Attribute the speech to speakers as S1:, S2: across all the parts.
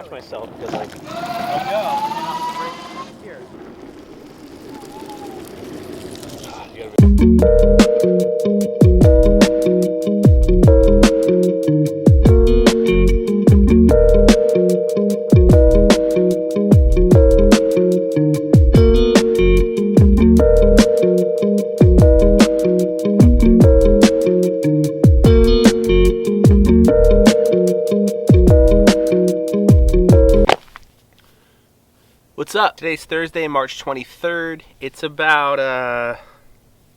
S1: catch myself because like, oh no, here.
S2: What's up? Today's Thursday, March 23rd. It's about,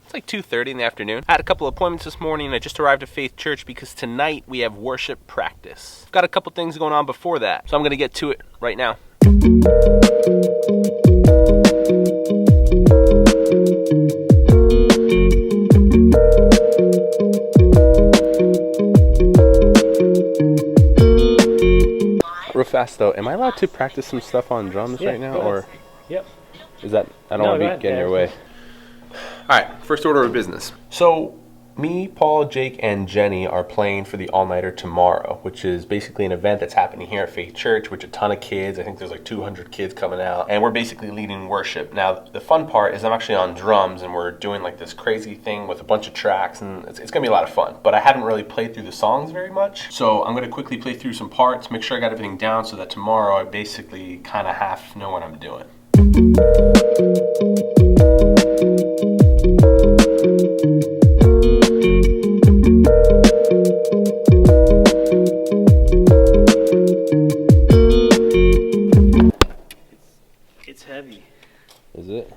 S2: it's like 2:30 in the afternoon. I had a couple appointments this morning and I just arrived at Faith Church because tonight we have worship practice. Got a couple things going on before that, so I'm going to get to it right now. Real fast though, am I allowed to practice some stuff on drums right now, or
S1: Yep.
S2: is that, I don't want to be getting your way. Alright, first order of business. So, me, Paul, Jake, and Jenny are playing for the All-Nighter tomorrow, which is basically an event that's happening here at Faith Church, which a ton of kids, I think there's like 200 kids coming out, and we're basically leading worship. Now, the fun part is I'm actually on drums, and we're doing like this crazy thing with a bunch of tracks, and it's going to be a lot of fun, but I haven't really played through the songs very much, so I'm going to quickly play through some parts, make sure I got everything down so that tomorrow I basically kind of half know what I'm doing.
S1: It's heavy.
S2: Is it?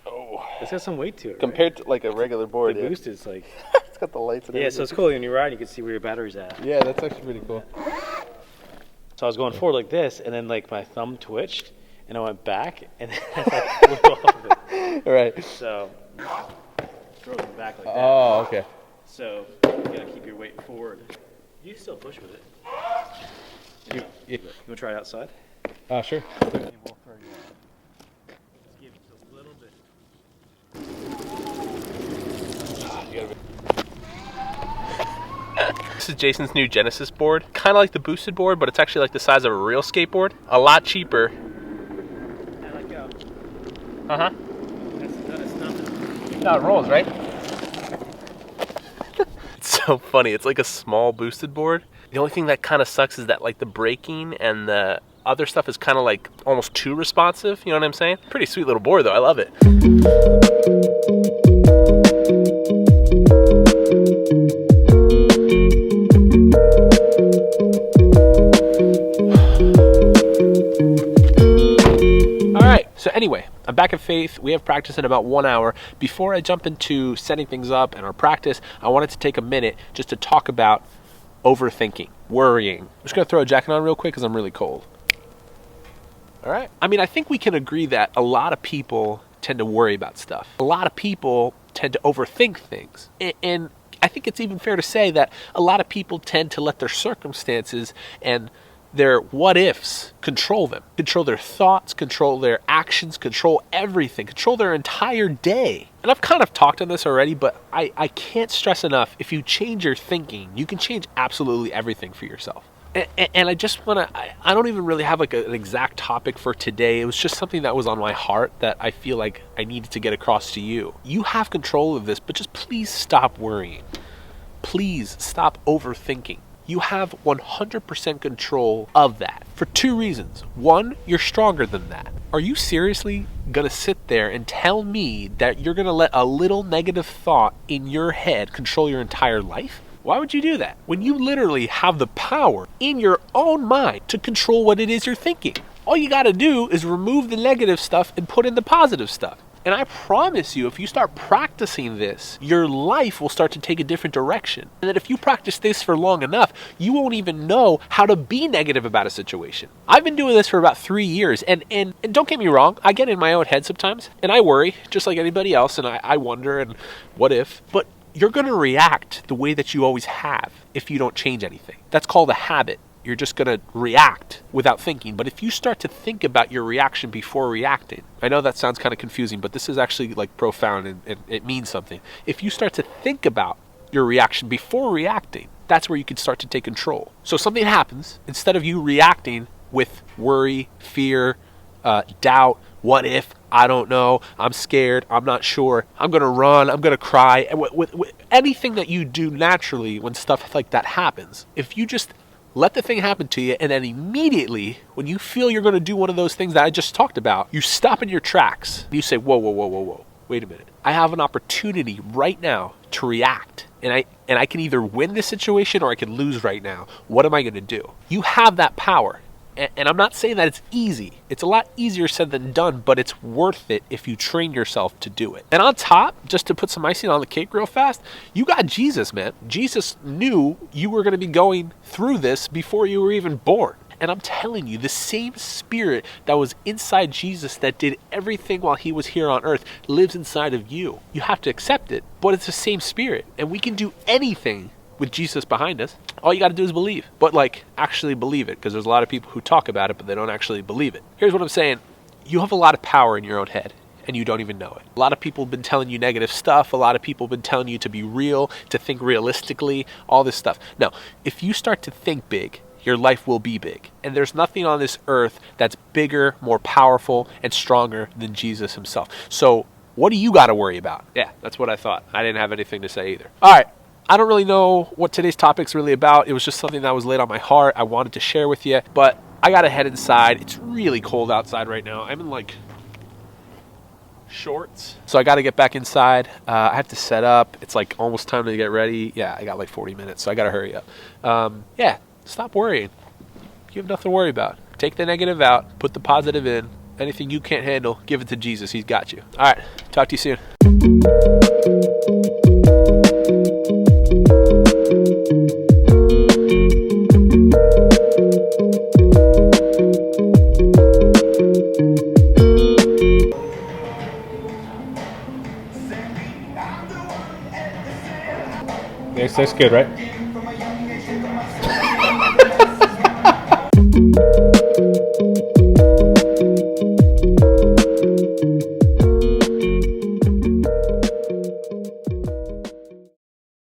S1: Oh. It's got some weight to it.
S2: Compared to like a regular board,
S1: the boost is like.
S2: It's got the lights and
S1: Yeah,
S2: everything.
S1: so it's cool. When you ride, you can see where your battery's at.
S2: Yeah, that's actually pretty cool.
S1: So I was going forward like this, and then like my thumb twitched, and I went back, and then I like flew off of it.
S2: Right.
S1: So throw it back like that.
S2: Oh, okay.
S1: So you gotta keep your weight forward. You can still push with it. You want to try it outside?
S2: Sure.
S1: We'll throw you out. Just give just a little bit.
S2: This is Jason's new Genesis board. Kind of like the boosted board, but it's actually like the size of a real skateboard. A lot cheaper.
S1: I let go.
S2: Uh-huh.
S1: That's nothing.
S2: No, it rolls, right? It's so funny. It's like a small boosted board. The only thing that kind of sucks is that like the braking and the other stuff is kind of like almost too responsive. You know what I'm saying? Pretty sweet little board though. I love it. Alright, so anyway, I'm back at Faith. We have practice in about 1 hour. Before I jump into setting things up and our practice, I wanted to take a minute just to talk about overthinking, worrying. I'm just going to throw a jacket on real quick because I'm really cold. Alright. I mean, I think we can agree that a lot of people tend to worry about stuff. A lot of people tend to overthink things. And I think it's even fair to say that a lot of people tend to let their circumstances and their what-ifs control them. Control their thoughts, control their actions, control everything, control their entire day. And I've kind of talked on this already, but I can't stress enough, if you change your thinking, you can change absolutely everything for yourself. And I just want to, I don't even really have like an exact topic for today. It was just something that was on my heart that I feel like I needed to get across to you. You have control of this, but just please stop worrying. Please stop overthinking. You have 100% control of that for two reasons. One, you're stronger than that. Are you seriously going to sit there and tell me that you're going to let a little negative thought in your head control your entire life? Why would you do that when you literally have the power in your own mind to control what it is you're thinking? All you got to do is remove the negative stuff and put in the positive stuff. And I promise you, if you start practicing this, your life will start to take a different direction. And that if you practice this for long enough, you won't even know how to be negative about a situation. I've been doing this for about 3 years, and don't get me wrong, I get in my own head sometimes, and I worry, just like anybody else, and I wonder, and what if, but you're going to react the way that you always have if you don't change anything. That's called a habit. You're just going to react without thinking. But if you start to think about your reaction before reacting, I know that sounds kind of confusing, but this is actually like profound and it means something. If you start to think about your reaction before reacting, that's where you can start to take control. So something happens, instead of you reacting with worry, fear, doubt, what if, I don't know, I'm scared, I'm not sure, I'm going to run, I'm going to cry, with anything that you do naturally when stuff like that happens, if you just let the thing happen to you, and then immediately, when you feel you're going to do one of those things that I just talked about, you stop in your tracks. You say, whoa, whoa, whoa, whoa, whoa, wait a minute. I have an opportunity right now to react. And I can either win this situation or I can lose right now. What am I going to do? You have that power. And I'm not saying that it's easy. It's a lot easier said than done, but it's worth it if you train yourself to do it. And on top, just to put some icing on the cake real fast, you got Jesus, man. Jesus knew you were going to be going through this before you were even born. And I'm telling you, the same spirit that was inside Jesus that did everything while he was here on earth lives inside of you. You have to accept it, but it's the same spirit. And we can do anything with Jesus behind us. All you got to do is believe, but actually believe it, because there's a lot of people who talk about it, but they don't actually believe it. Here's what I'm saying. You have a lot of power in your own head, and you don't even know it. A lot of people have been telling you negative stuff. A lot of people have been telling you to be real, to think realistically, all this stuff. Now, if you start to think big, your life will be big. And there's nothing on this earth that's bigger, more powerful, and stronger than Jesus himself. So what do you got to worry about? Yeah, that's what I thought. I didn't have anything to say either. All right. I don't really know what today's topic's really about. It was just something that was laid on my heart. I wanted to share with you, but I got to head inside. It's really cold outside right now. I'm in shorts. So I got to get back inside. I have to set up. It's almost time to get ready. Yeah, I got 40 minutes, so I got to hurry up. Yeah, stop worrying. You have nothing to worry about. Take the negative out, put the positive in. Anything you can't handle, give it to Jesus. He's got you. All right, talk to you soon.
S3: That's good, right?